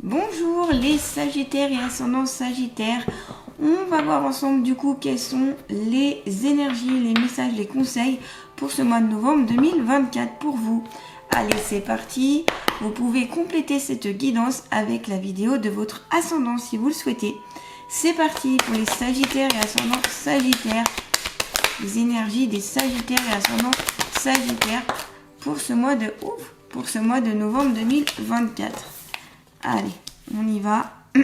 Bonjour les Sagittaires et ascendants Sagittaires. On va voir ensemble du coup quelles sont les énergies, les messages, les conseils pour ce mois de novembre 2024 pour vous. Allez, c'est parti. Vous pouvez compléter cette guidance avec la vidéo de votre ascendant si vous le souhaitez. C'est parti pour les Sagittaires et ascendants Sagittaires. Les énergies des Sagittaires et ascendants Sagittaires pour ce mois de novembre 2024. Allez, on y va. Je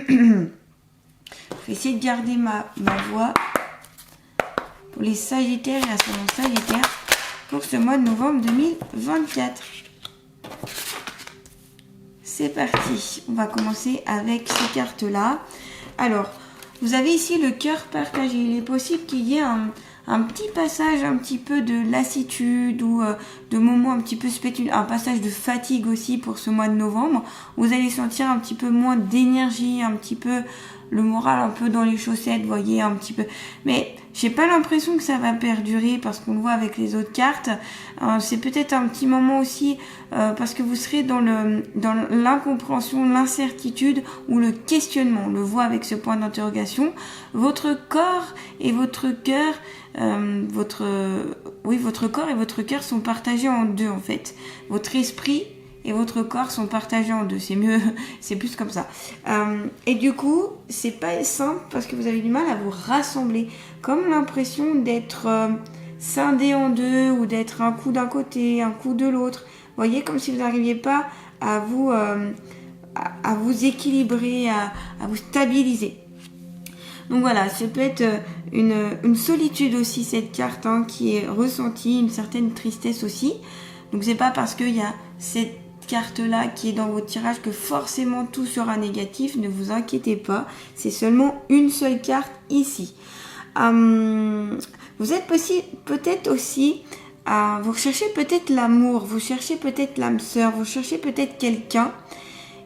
vais essayer de garder ma voix pour les Sagittaires et ascendants Sagittaires pour ce mois de novembre 2024. C'est parti. On va commencer avec ces cartes-là. Alors, vous avez ici le cœur partagé. Il est possible qu'il y ait un petit passage un petit peu de lassitude ou de moments un petit peu spéciaux, un passage de fatigue aussi pour ce mois de novembre. Vous allez sentir un petit peu moins d'énergie, un petit peu le moral un peu dans les chaussettes, vous voyez, un petit peu. Mais j'ai pas l'impression que ça va perdurer parce qu'on le voit avec les autres cartes. C'est peut-être un petit moment aussi parce que vous serez dans l'incompréhension, l'incertitude ou le questionnement. On le voit avec ce point d'interrogation. Votre corps et votre cœur, votre corps et votre cœur sont partagés en deux en fait. Votre esprit et votre corps sont partagés en deux. C'est mieux, c'est plus comme ça. Et du coup, c'est pas simple parce que vous avez du mal à vous rassembler. Comme l'impression d'être scindé en deux ou d'être un coup d'un côté, un coup de l'autre. Vous voyez, comme si vous n'arriviez pas à vous équilibrer, à vous stabiliser. Donc voilà, ça peut être une solitude aussi, cette carte qui est ressentie, une certaine tristesse aussi. Donc c'est pas parce qu'il y a cette carte-là qui est dans votre tirage que forcément tout sera négatif, ne vous inquiétez pas, c'est seulement une seule carte ici. Vous êtes peut-être aussi, vous recherchez peut-être l'amour, vous cherchez peut-être l'âme sœur, vous cherchez peut-être quelqu'un,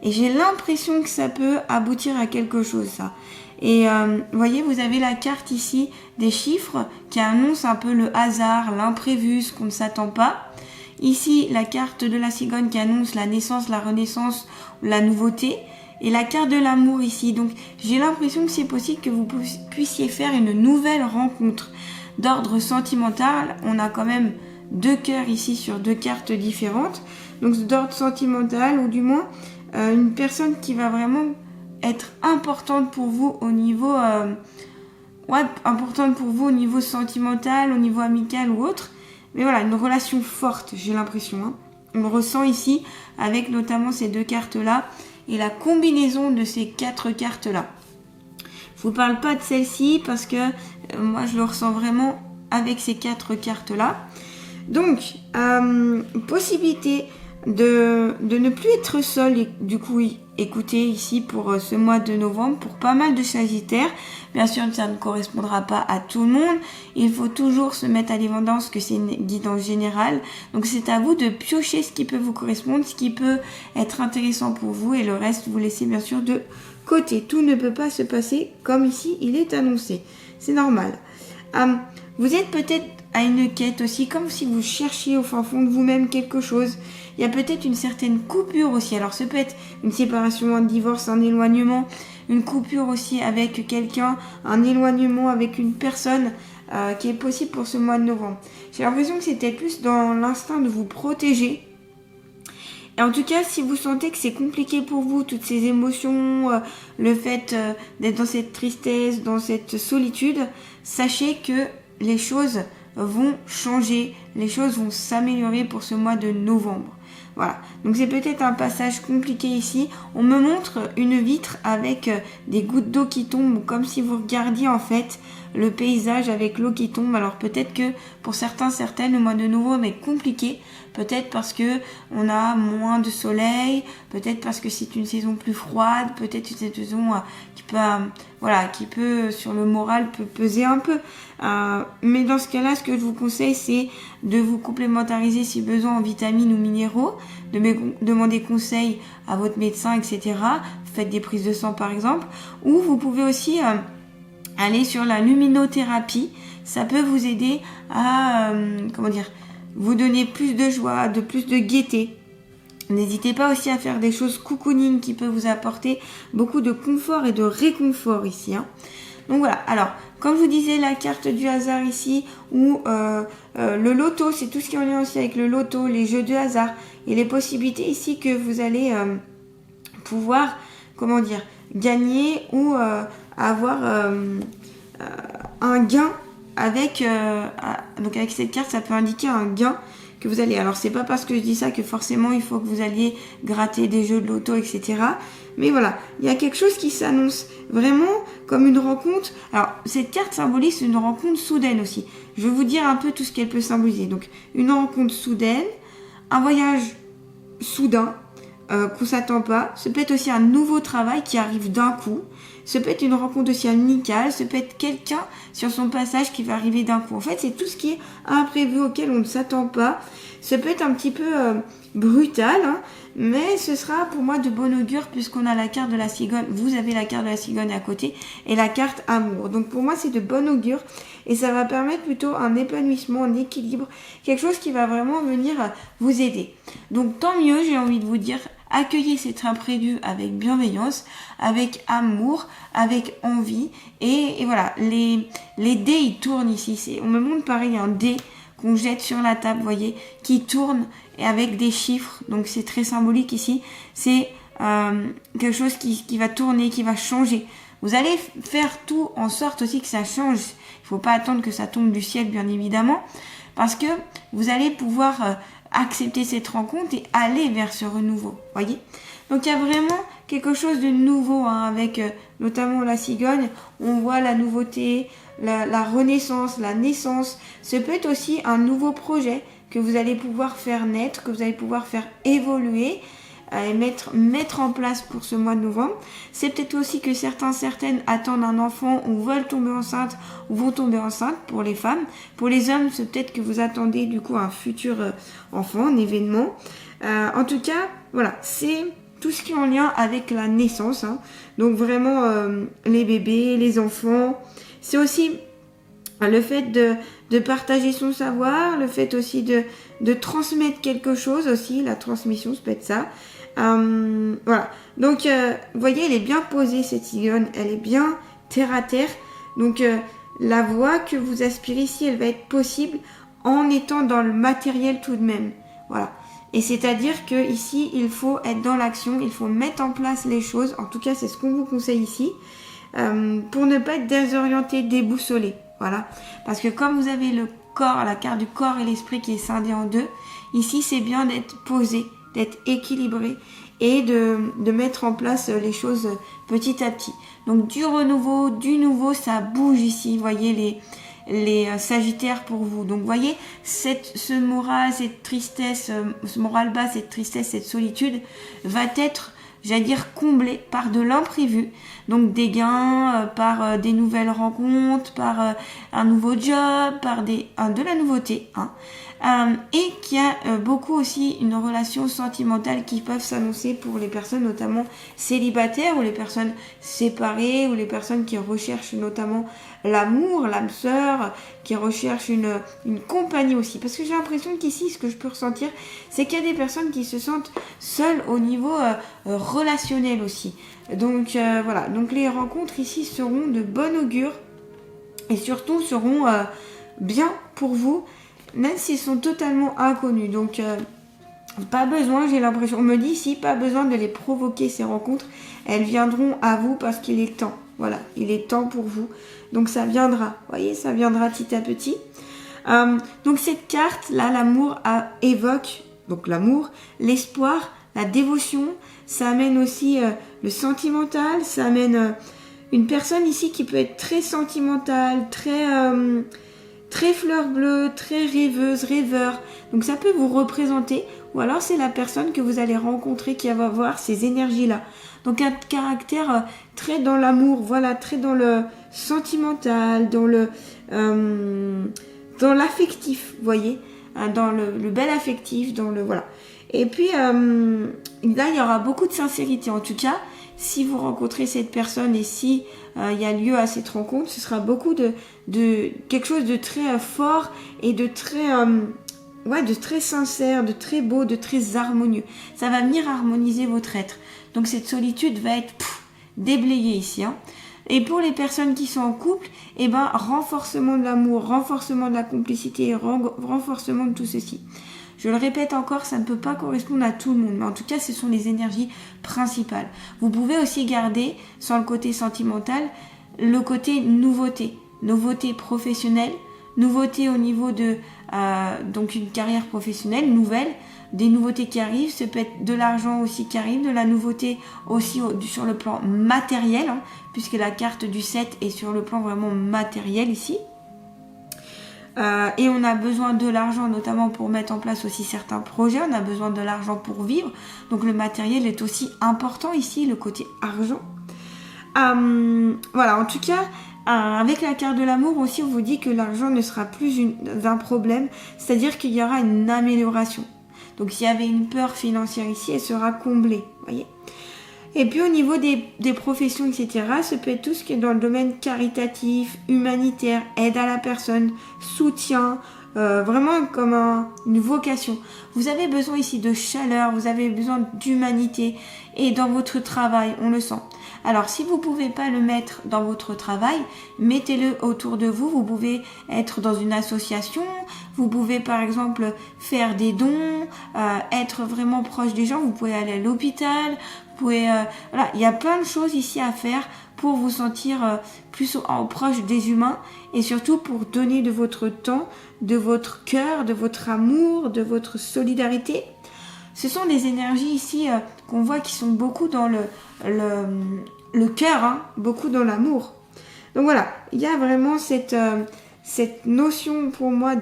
et j'ai l'impression que ça peut aboutir à quelque chose, ça. Et vous voyez, vous avez la carte ici des chiffres qui annoncent un peu le hasard, l'imprévu, ce qu'on ne s'attend pas. Ici, la carte de la cigogne qui annonce la naissance, la renaissance, la nouveauté. Et la carte de l'amour ici. Donc, j'ai l'impression que c'est possible que vous puissiez faire une nouvelle rencontre. D'ordre sentimental, on a quand même deux cœurs ici sur deux cartes différentes. Donc, d'ordre sentimental, ou du moins, une personne qui va vraiment être importante pour vous au niveau... importante pour vous au niveau sentimental, au niveau amical ou autre. Mais voilà, une relation forte, j'ai l'impression. On le ressent ici avec notamment ces deux cartes-là et la combinaison de ces quatre cartes-là. Je vous parle pas de celle-ci parce que moi je le ressens vraiment avec ces quatre cartes-là. Donc, possibilité de ne plus être seul et du coup écoutez ici pour ce mois de novembre pour pas mal de Sagittaires. Bien sûr, ça ne correspondra pas à tout le monde. Il faut toujours se mettre à l'évidence que c'est une guidance générale. Donc c'est à vous de piocher ce qui peut vous correspondre, ce qui peut être intéressant pour vous et le reste vous laissez bien sûr de côté. Tout ne peut pas se passer comme ici il est annoncé. C'est normal. Vous êtes peut-être à une quête aussi, comme si vous cherchiez au fin fond de vous-même quelque chose. Il y a peut-être une certaine coupure aussi. Alors, ça peut être une séparation, un divorce, un éloignement, une coupure aussi avec quelqu'un, un éloignement avec une personne qui est possible pour ce mois de novembre. J'ai l'impression que c'était plus dans l'instinct de vous protéger. Et en tout cas, si vous sentez que c'est compliqué pour vous, toutes ces émotions, le fait d'être dans cette tristesse, dans cette solitude, sachez que les choses vont changer, les choses vont s'améliorer pour ce mois de novembre. Voilà, donc c'est peut-être un passage compliqué ici. On me montre une vitre avec des gouttes d'eau qui tombent, comme si vous regardiez en fait le paysage avec l'eau qui tombe. Alors peut-être que pour certaines, le mois de novembre est compliqué. Peut-être parce que on a moins de soleil, peut-être parce que c'est une saison plus froide, peut-être une saison qui peut sur le moral peut peser un peu. Mais dans ce cas-là, ce que je vous conseille, c'est de vous complémentariser si besoin en vitamines ou minéraux, de demander conseil à votre médecin, etc. Faites des prises de sang par exemple, ou vous pouvez aussi aller sur la luminothérapie. Ça peut vous aider à vous donner plus de joie, plus de gaieté. N'hésitez pas aussi à faire des choses cocooning qui peuvent vous apporter beaucoup de confort et de réconfort ici. Hein. Donc voilà, alors comme je vous disais, la carte du hasard ici, ou le loto, c'est tout ce qui est en lien aussi avec le loto, les jeux de hasard, et les possibilités ici que vous allez pouvoir, comment dire, gagner ou avoir un gain avec, donc avec cette carte, ça peut indiquer un gain que vous allez. Alors c'est pas parce que je dis ça que forcément il faut que vous alliez gratter des jeux de loto, etc. Mais voilà, il y a quelque chose qui s'annonce vraiment comme une rencontre. Alors cette carte symbolise une rencontre soudaine aussi. Je vais vous dire un peu tout ce qu'elle peut symboliser. Donc une rencontre soudaine, un voyage soudain, qu'on s'attend pas. Ce peut être aussi un nouveau travail qui arrive d'un coup. Ce peut être une rencontre aussi amicale. Ce peut être quelqu'un sur son passage qui va arriver d'un coup. En fait, c'est tout ce qui est imprévu auquel on ne s'attend pas. Ce peut être un petit peu brutal, hein, mais ce sera pour moi de bon augure puisqu'on a la carte de la cigogne. Vous avez la carte de la cigogne à côté et la carte amour. Donc pour moi, c'est de bon augure et ça va permettre plutôt un épanouissement, un équilibre, quelque chose qui va vraiment venir vous aider. Donc tant mieux, j'ai envie de vous dire, accueillez cet imprévu avec bienveillance, avec amour, avec envie. Et voilà, les dés, ils tournent ici. On me montre pareil un dé qu'on jette sur la table, vous voyez, qui tourne et avec des chiffres. Donc c'est très symbolique ici. C'est quelque chose qui va tourner, qui va changer. Vous allez faire tout en sorte aussi que ça change. Il ne faut pas attendre que ça tombe du ciel, bien évidemment, parce que vous allez pouvoir accepter cette rencontre et aller vers ce renouveau, voyez. Donc il y a vraiment quelque chose de nouveau hein, avec notamment la cigogne. On voit la nouveauté, la renaissance, la naissance. Ce peut être aussi un nouveau projet que vous allez pouvoir faire naître, que vous allez pouvoir faire évoluer et mettre en place pour ce mois de novembre. C'est peut-être aussi que certaines attendent un enfant ou veulent tomber enceinte ou vont tomber enceinte pour les femmes. Pour les hommes, c'est peut-être que vous attendez du coup un futur enfant, un événement. En tout cas, voilà, c'est tout ce qui est en lien avec la naissance. Hein. Donc vraiment les bébés, les enfants. C'est aussi le fait de partager son savoir, le fait aussi de transmettre quelque chose aussi, la transmission, ça peut être ça. Voilà. Donc, vous voyez, elle est bien posée, cette cigogne. Elle est bien terre à terre. Donc, la voie que vous aspirez ici, elle va être possible en étant dans le matériel tout de même. Voilà. Et c'est-à-dire que ici, il faut être dans l'action, il faut mettre en place les choses. En tout cas, c'est ce qu'on vous conseille ici. Pour ne pas être désorienté, déboussolé. Voilà. Parce que comme vous avez le corps, la carte du corps et l'esprit qui est scindé en deux, ici, c'est bien d'être posé, d'être équilibré et de mettre en place les choses petit à petit. Donc du renouveau, du nouveau, ça bouge ici. Vous voyez les sagittaires pour vous. Donc vous voyez, ce moral, cette tristesse, ce moral bas, cette tristesse, cette solitude va être, j'allais dire, comblé par de l'imprévu. Donc des gains, par des nouvelles rencontres, par un nouveau job, par de la nouveauté. Hein. Et qu'il y a beaucoup aussi une relation sentimentale qui peuvent s'annoncer pour les personnes notamment célibataires ou les personnes séparées ou les personnes qui recherchent notamment l'amour, l'âme sœur, qui recherchent une compagnie aussi. Parce que j'ai l'impression qu'ici, ce que je peux ressentir, c'est qu'il y a des personnes qui se sentent seules au niveau relationnel aussi. Donc voilà, donc les rencontres ici seront de bon augure et surtout seront bien pour vous, même s'ils sont totalement inconnus. Donc pas besoin, j'ai l'impression, on me dit ici, pas besoin de les provoquer ces rencontres, elles viendront à vous parce qu'il est temps. Voilà, il est temps pour vous. Donc ça viendra, vous voyez, ça viendra petit à petit. Donc cette carte là, l'amour évoque donc l'amour, l'espoir, la dévotion. Ça amène aussi le sentimental, ça amène une personne ici qui peut être très sentimentale, très fleur bleue, très rêveuse, rêveur. Donc ça peut vous représenter, ou alors c'est la personne que vous allez rencontrer qui va avoir ces énergies-là. Donc un caractère très dans l'amour, voilà, très dans le sentimental, dans l'affectif, vous voyez, dans le bel affectif, dans le voilà. Et puis là, il y aura beaucoup de sincérité. En tout cas, si vous rencontrez cette personne et si il y a lieu à cette rencontre, ce sera beaucoup de quelque chose de très fort et de très de très sincère, de très beau, de très harmonieux. Ça va venir harmoniser votre être. Donc cette solitude va être déblayée ici. Hein. Et pour les personnes qui sont en couple, renforcement de l'amour, renforcement de la complicité, renforcement de tout ceci. Je le répète encore, ça ne peut pas correspondre à tout le monde, mais en tout cas, ce sont les énergies principales. Vous pouvez aussi garder, sans le côté sentimental, le côté nouveauté. Nouveauté professionnelle, nouveauté au niveau de donc une carrière professionnelle nouvelle, des nouveautés qui arrivent, ça peut être de l'argent aussi qui arrive, de la nouveauté aussi sur le plan matériel, hein, puisque la carte du 7 est sur le plan vraiment matériel ici. Et on a besoin de l'argent notamment pour mettre en place aussi certains projets, on a besoin de l'argent pour vivre, donc le matériel est aussi important ici, le côté argent. Voilà, en tout cas, avec la carte de l'amour aussi, on vous dit que l'argent ne sera plus un problème, c'est-à-dire qu'il y aura une amélioration. Donc s'il y avait une peur financière ici, elle sera comblée, voyez. Et puis au niveau des professions, etc., ça peut être tout ce qui est dans le domaine caritatif, humanitaire, aide à la personne, soutien, vraiment comme une vocation. Vous avez besoin ici de chaleur, vous avez besoin d'humanité et dans votre travail, on le sent. Alors si vous ne pouvez pas le mettre dans votre travail, mettez-le autour de vous. Vous pouvez être dans une association, vous pouvez par exemple faire des dons, être vraiment proche des gens, vous pouvez aller à l'hôpital, vous pouvez, voilà, il y a plein de choses ici à faire pour vous sentir plus proche des humains et surtout pour donner de votre temps, de votre cœur, de votre amour, de votre solidarité. Ce sont des énergies ici qu'on voit qui sont beaucoup dans le cœur, hein, beaucoup dans l'amour. Donc voilà, il y a vraiment cette notion pour moi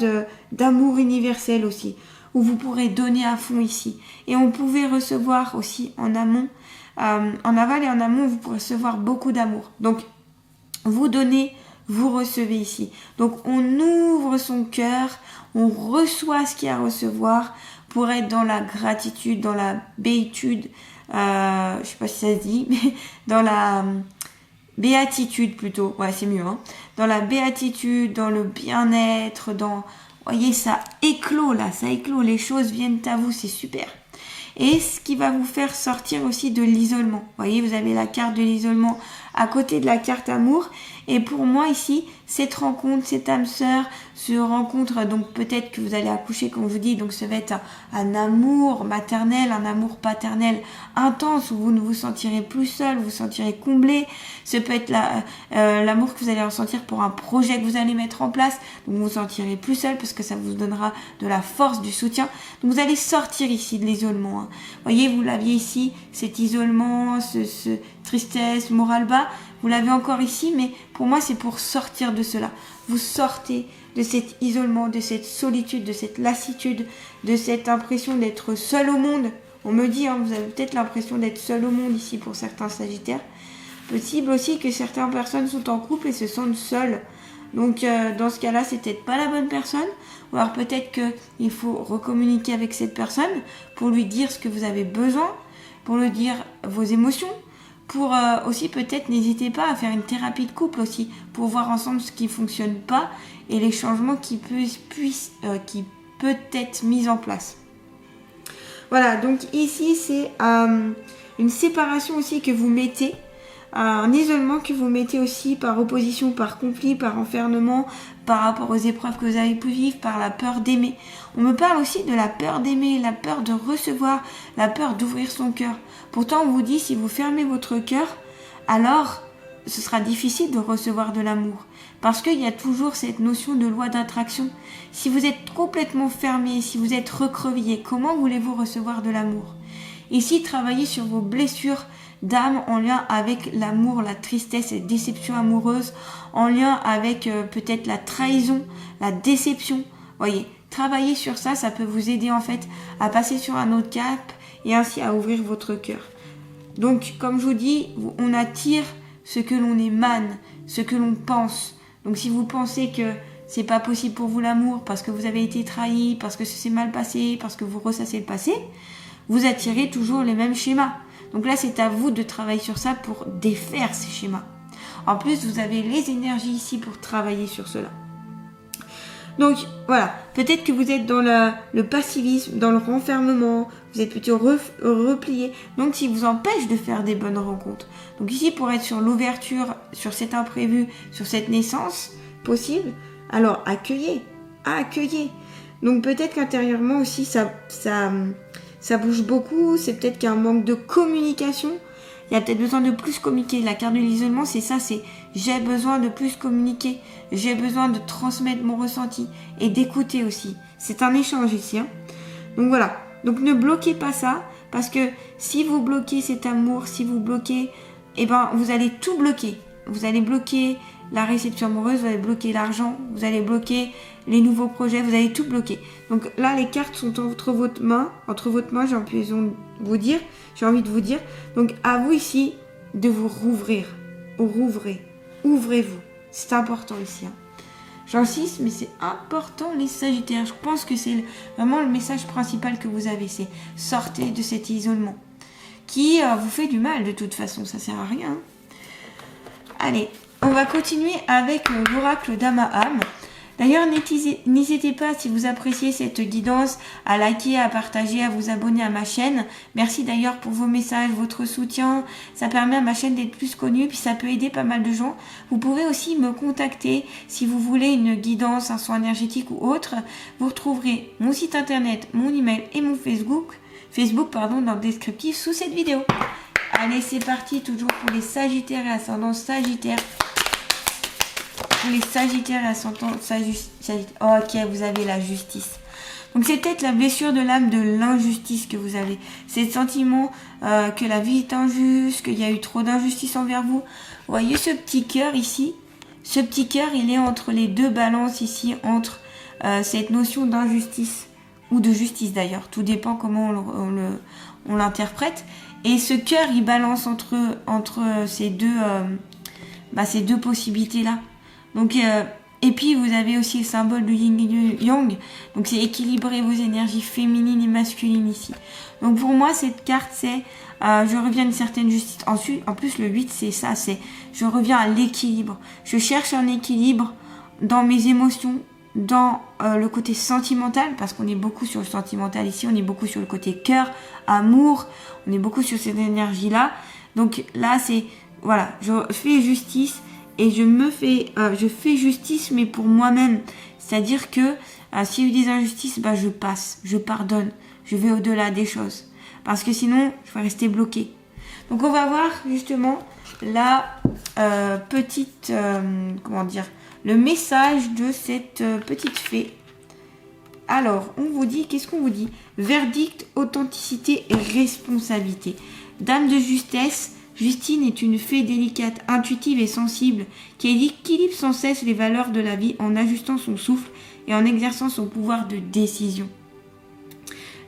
d'amour universel aussi, où vous pourrez donner à fond ici. Et on pouvait recevoir aussi en amont, en aval et en amont, vous pourrez recevoir beaucoup d'amour. Donc, vous donnez, vous recevez ici. Donc, on ouvre son cœur, on reçoit ce qu'il y a à recevoir pour être dans la gratitude, dans la béatitude, je sais pas si ça se dit, mais dans la béatitude plutôt, ouais c'est mieux, hein. Dans la béatitude, dans le bien-être, voyez ça éclot là, ça éclot, les choses viennent à vous, c'est super. Et ce qui va vous faire sortir aussi de l'isolement. Vous voyez, vous avez la carte de l'isolement à côté de la carte amour. Et pour moi ici, cette rencontre, cette âme sœur se rencontre, donc peut-être que vous allez accoucher comme je vous dis, donc ça va être un amour maternel, un amour paternel intense où vous ne vous sentirez plus seul, vous vous sentirez comblé. Ça peut être l'amour que vous allez ressentir pour un projet que vous allez mettre en place, donc vous vous sentirez plus seul parce que ça vous donnera de la force, du soutien. Donc vous allez sortir ici de l'isolement. Hein. Vous voyez, vous l'aviez ici, cet isolement, ce tristesse, moral bas. Vous l'avez encore ici, mais pour moi, c'est pour sortir de cela. Vous sortez de cet isolement, de cette solitude, de cette lassitude, de cette impression d'être seul au monde. On me dit, hein, vous avez peut-être l'impression d'être seul au monde ici pour certains sagittaires. Possible aussi que certaines personnes sont en couple et se sentent seules. Donc, dans ce cas-là, c'est peut-être pas la bonne personne. Ou alors peut-être qu'il faut recommuniquer avec cette personne pour lui dire ce que vous avez besoin, pour lui dire vos émotions. Pour aussi peut-être n'hésitez pas à faire une thérapie de couple aussi pour voir ensemble ce qui fonctionne pas et les changements qui peut être mis en place. Voilà, donc ici c'est une séparation aussi que vous mettez, un isolement que vous mettez aussi par opposition, par conflit, par enfermement, par rapport aux épreuves que vous avez pu vivre, par la peur d'aimer. On me parle aussi de la peur d'aimer, la peur de recevoir, la peur d'ouvrir son cœur. Pourtant, on vous dit, si vous fermez votre cœur, alors ce sera difficile de recevoir de l'amour. Parce qu'il y a toujours cette notion de loi d'attraction. Si vous êtes complètement fermé, si vous êtes recroquevillé, comment voulez-vous recevoir de l'amour ? Ici, travaillez sur vos blessures d'âme en lien avec l'amour, la tristesse et la déception amoureuse, en lien avec peut-être la trahison, la déception. Voyez, travaillez sur ça, ça peut vous aider en fait à passer sur un autre cap et ainsi à ouvrir votre cœur. Donc, comme je vous dis, on attire ce que l'on émane, ce que l'on pense. Donc, si vous pensez que c'est pas possible pour vous l'amour parce que vous avez été trahi, parce que ça s'est mal passé, parce que vous ressassez le passé, vous attirez toujours les mêmes schémas. Donc là, c'est à vous de travailler sur ça pour défaire ces schémas. En plus, vous avez les énergies ici pour travailler sur cela. Donc voilà, peut-être que vous êtes dans le passivisme, dans le renfermement, vous êtes plutôt replié, donc qui vous empêche de faire des bonnes rencontres. Donc ici, pour être sur l'ouverture, sur cet imprévu, sur cette naissance possible, alors accueillez. Donc peut-être qu'intérieurement aussi, ça bouge beaucoup, c'est peut-être qu'il y a un manque de communication. Il y a peut-être besoin de plus communiquer. La carte de l'isolement, c'est ça, c'est j'ai besoin de plus communiquer. J'ai besoin de transmettre mon ressenti et d'écouter aussi. C'est un échange ici. Hein. Donc voilà. Donc ne bloquez pas ça, parce que si vous bloquez cet amour, si vous bloquez, eh ben vous allez tout bloquer. Vous allez bloquer la réception amoureuse, vous allez bloquer l'argent, vous allez bloquer les nouveaux projets, vous allez tout bloquer. Donc là, les cartes sont entre votre main, j'ai envie de vous dire. Donc à vous ici de vous rouvrir. Ouvrez-vous. C'est important ici. Hein. J'insiste, mais c'est important les Sagittaires. Je pense que c'est vraiment le message principal que vous avez, c'est sortez de cet isolement qui vous fait du mal de toute façon, ça sert à rien. Hein. Allez, on va continuer avec l'oracle d'Amaham. D'ailleurs, n'hésitez pas, si vous appréciez cette guidance, à liker, à partager, à vous abonner à ma chaîne. Merci d'ailleurs pour vos messages, votre soutien. Ça permet à ma chaîne d'être plus connue, puis ça peut aider pas mal de gens. Vous pouvez aussi me contacter si vous voulez une guidance, un soin énergétique ou autre. Vous retrouverez mon site internet, mon email et mon Facebook dans le descriptif sous cette vidéo. Allez, c'est parti, toujours pour les Sagittaires et ascendants Sagittaires. Pour les Sagittaires et ascendants Sagittaires. Ok, vous avez la justice. Donc c'est peut-être la blessure de l'âme de l'injustice que vous avez. C'est le sentiment que la vie est injuste, qu'il y a eu trop d'injustice envers vous. Vous voyez ce petit cœur ici? Ce petit cœur, il est entre les deux balances ici, entre cette notion d'injustice, ou de justice d'ailleurs. Tout dépend comment on l'interprète. Et ce cœur, il balance entre ces deux possibilités-là. Donc, et puis, vous avez aussi le symbole du yin et yang. Donc, c'est équilibrer vos énergies féminines et masculines ici. Donc, pour moi, cette carte, c'est je reviens à une certaine justice. Ensuite, en plus, le 8, c'est ça. C'est je reviens à l'équilibre. Je cherche un équilibre dans mes émotions, dans le côté sentimental, parce qu'on est beaucoup sur le sentimental ici. On est beaucoup sur le côté cœur, amour. On est beaucoup sur cette énergie-là. Donc, là, c'est... Voilà, je fais justice. Et je fais justice, mais pour moi-même. C'est-à-dire que s'il y a eu des injustices, je passe, je pardonne, je vais au-delà des choses. Parce que sinon, je vais rester bloquée. Donc on va voir justement la le message de cette petite fée. Alors, on vous dit, qu'est-ce qu'on vous dit? Verdict, authenticité et responsabilité. Dame de justesse. Justine est une fée délicate, intuitive et sensible qui équilibre sans cesse les valeurs de la vie en ajustant son souffle et en exerçant son pouvoir de décision.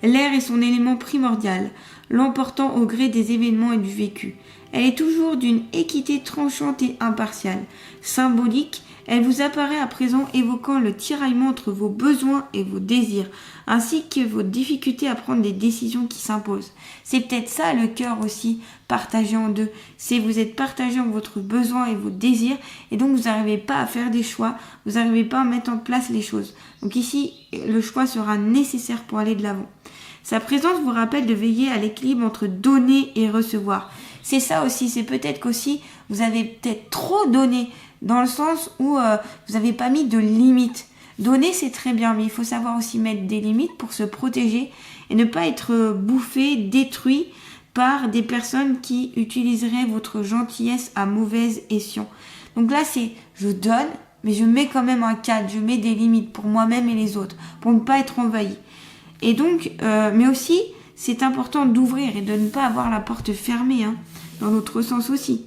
L'air est son élément primordial, l'emportant au gré des événements et du vécu. Elle est toujours d'une équité tranchante et impartiale. Symbolique, elle vous apparaît à présent évoquant le tiraillement entre vos besoins et vos désirs, ainsi que vos difficultés à prendre des décisions qui s'imposent. C'est peut-être ça le cœur aussi, partagé en deux. C'est vous êtes partagé en votre besoin et vos désirs, et donc vous n'arrivez pas à faire des choix, vous n'arrivez pas à mettre en place les choses. Donc ici, le choix sera nécessaire pour aller de l'avant. Sa présence vous rappelle de veiller à l'équilibre entre donner et recevoir. C'est ça aussi, c'est peut-être qu'aussi vous avez peut-être trop donné, dans le sens où vous n'avez pas mis de limites. Donner, c'est très bien, mais il faut savoir aussi mettre des limites pour se protéger et ne pas être bouffé, détruit par des personnes qui utiliseraient votre gentillesse à mauvais escient. Donc là, c'est je donne, mais je mets quand même un cadre, je mets des limites pour moi-même et les autres, pour ne pas être envahi. Et donc, mais aussi, c'est important d'ouvrir et de ne pas avoir la porte fermée, hein, dans l'autre sens aussi.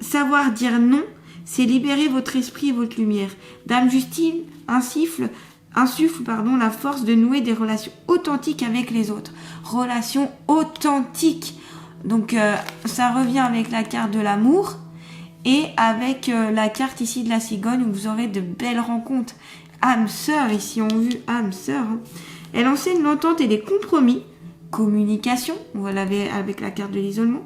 Savoir dire non, c'est libérer votre esprit et votre lumière. Dame Justine insuffle la force de nouer des relations authentiques avec les autres. Relations authentiques. Donc ça revient avec la carte de l'amour et avec la carte ici de la cigogne où vous aurez de belles rencontres. Âme sœur, ici on vu âme sœur. Hein. Elle enseigne l'entente et les compromis. Communication, on va l'avait avec la carte de l'isolement.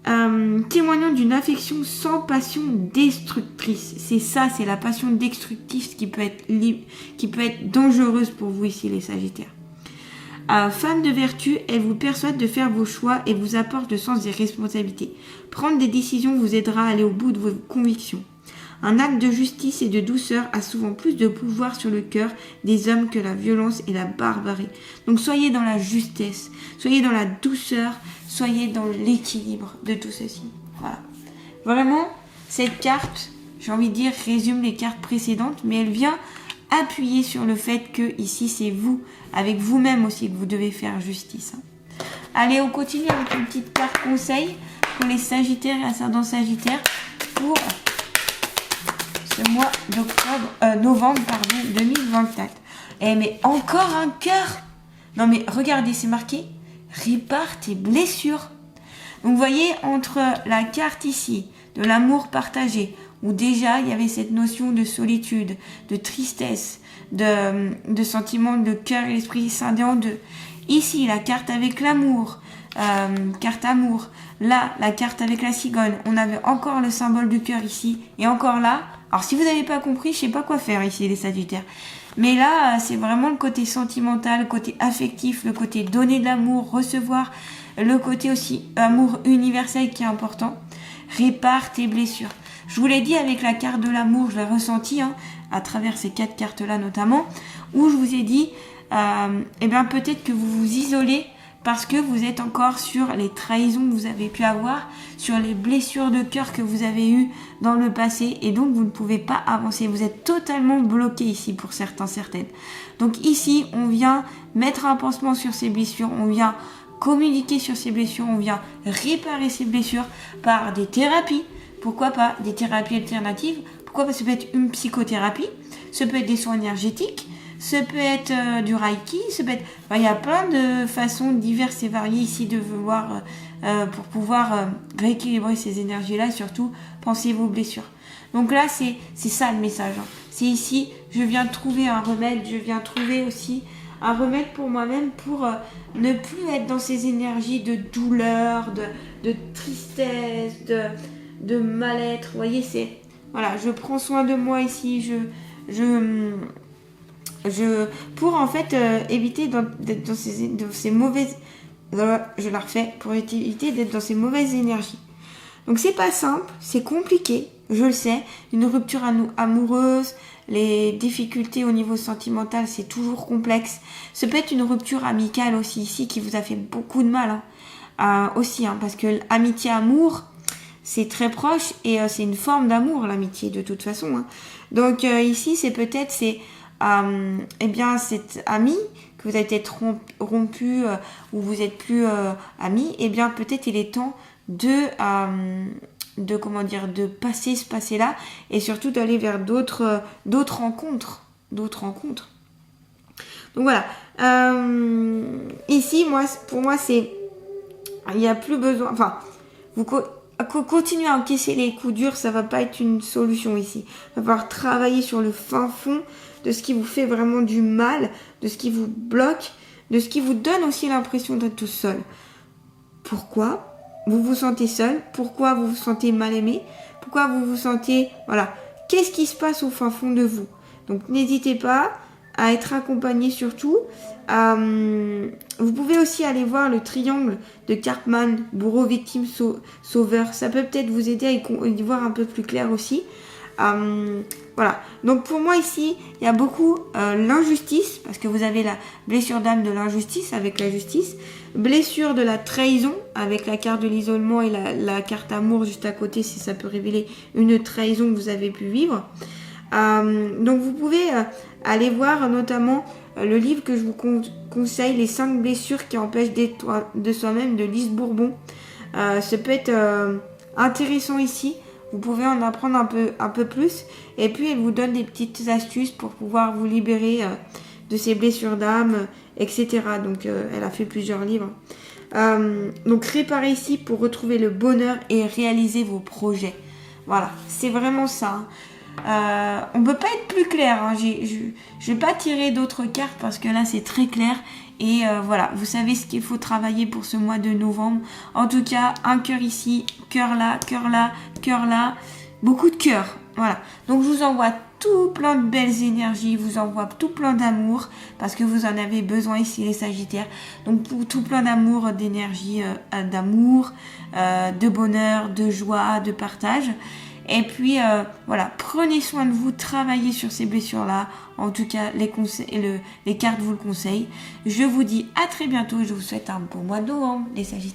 Témoignant d'une affection sans passion destructrice. C'est ça, c'est la passion destructrice qui peut être dangereuse pour vous ici, les Sagittaires. Femme de vertu, elle vous persuade de faire vos choix et vous apporte le sens des responsabilités. Prendre des décisions vous aidera à aller au bout de vos convictions. Un acte de justice et de douceur a souvent plus de pouvoir sur le cœur des hommes que la violence et la barbarie. Donc soyez dans la justesse, soyez dans la douceur, soyez dans l'équilibre de tout ceci. Voilà. Vraiment, cette carte, j'ai envie de dire, résume les cartes précédentes, mais elle vient appuyer sur le fait que ici c'est vous, avec vous-même aussi, que vous devez faire justice. Allez, on continue avec une petite carte conseil pour les Sagittaires et ascendants Sagittaires pour ce mois novembre 2024. Eh mais encore un cœur. Non mais regardez, c'est marqué répare tes blessures. Donc vous voyez, entre la carte ici de l'amour partagé, où déjà il y avait cette notion de solitude, de tristesse, de sentiment de cœur et l'esprit scindé en deux. Ici, la carte avec l'amour, carte amour. Là, la carte avec la cigogne. On avait encore le symbole du cœur ici. Et encore là. Alors, si vous n'avez pas compris, je sais pas quoi faire ici, les Sagittaires. Mais là, c'est vraiment le côté sentimental, le côté affectif, le côté donner de l'amour, recevoir. Le côté aussi amour universel qui est important. Répare tes blessures. Je vous l'ai dit avec la carte de l'amour, je l'ai ressenti à travers ces 4 cartes-là notamment, où je vous ai dit, eh bien peut-être que vous vous isolez parce que vous êtes encore sur les trahisons que vous avez pu avoir, sur les blessures de cœur que vous avez eues dans le passé, et donc vous ne pouvez pas avancer. Vous êtes totalement bloqué ici pour certains, certaines. Donc ici, on vient mettre un pansement sur ces blessures, on vient communiquer sur ces blessures, on vient réparer ces blessures par des thérapies. Pourquoi pas des thérapies alternatives? Pourquoi pas? Ça peut être une psychothérapie, ça peut être des soins énergétiques, ça peut être du reiki, ça peut être... Enfin, il y a plein de façons diverses et variées ici de vouloir, pour pouvoir rééquilibrer ces énergies-là et surtout penser vos blessures. Donc là, c'est ça le message. C'est ici, je viens trouver un remède, je viens trouver aussi un remède pour moi-même pour ne plus être dans ces énergies de douleur, de tristesse, de mal-être. Vous voyez, c'est... Voilà, je prends soin de moi ici, pour en fait éviter d'être dans ces mauvaises... Je la refais, pour éviter d'être dans ces mauvaises énergies. Donc c'est pas simple, c'est compliqué, je le sais. Une rupture amoureuse, les difficultés au niveau sentimental, c'est toujours complexe. Ça peut être une rupture amicale aussi ici qui vous a fait beaucoup de mal. Aussi, parce que amitié-amour, c'est très proche et c'est une forme d'amour, l'amitié, de toute façon. Donc ici, c'est peut-être, eh bien, cet ami que vous avez peut-être rompu ou vous êtes plus amis, eh bien, peut-être il est temps de passer ce passé-là et surtout d'aller vers d'autres rencontres. Donc voilà. Ici, pour moi, il n'y a plus besoin... Enfin, vous continuez à encaisser les coups durs, ça va pas être une solution ici. Il va falloir travailler sur le fin fond de ce qui vous fait vraiment du mal, de ce qui vous bloque, de ce qui vous donne aussi l'impression d'être tout seul. Pourquoi vous vous sentez seul? Pourquoi vous vous sentez mal aimé? Pourquoi vous vous sentez... Voilà. Qu'est-ce qui se passe au fin fond de vous? Donc n'hésitez pas à être accompagné surtout. Vous pouvez aussi aller voir le triangle de Karpman, bourreau, victime, sauveur. Ça peut peut-être vous aider à y voir un peu plus clair aussi. Voilà. Donc pour moi ici, il y a beaucoup l'injustice, parce que vous avez la blessure d'âme de l'injustice avec la justice, blessure de la trahison avec la carte de l'isolement et la carte amour juste à côté, si ça peut révéler une trahison que vous avez pu vivre. Donc vous pouvez aller voir notamment le livre que je vous conseille, Les 5 blessures qui empêchent d'être de soi-même, de Lise Bourbon. Ça peut être intéressant ici. Vous pouvez en apprendre un peu plus. Et puis elle vous donne des petites astuces pour pouvoir vous libérer de ces blessures d'âme, etc. Donc elle a fait plusieurs livres. Donc réparer ici pour retrouver le bonheur et réaliser vos projets. Voilà, c'est vraiment ça. On peut pas être plus clair. Je vais pas tirer d'autres cartes parce que là c'est très clair Et voilà, vous savez ce qu'il faut travailler pour ce mois de novembre. En tout cas, un cœur ici, cœur là, cœur là, cœur là. Beaucoup de cœur. Voilà. Donc je vous envoie tout plein de belles énergies, je vous envoie tout plein d'amour parce que vous en avez besoin ici les Sagittaires. Donc tout plein d'amour, d'énergie, d'amour, de bonheur, de joie, de partage. Et puis voilà, prenez soin de vous, travaillez sur ces blessures-là. En tout cas, les cartes vous le conseillent. Je vous dis à très bientôt et je vous souhaite un bon mois de novembre, les Sagittaires.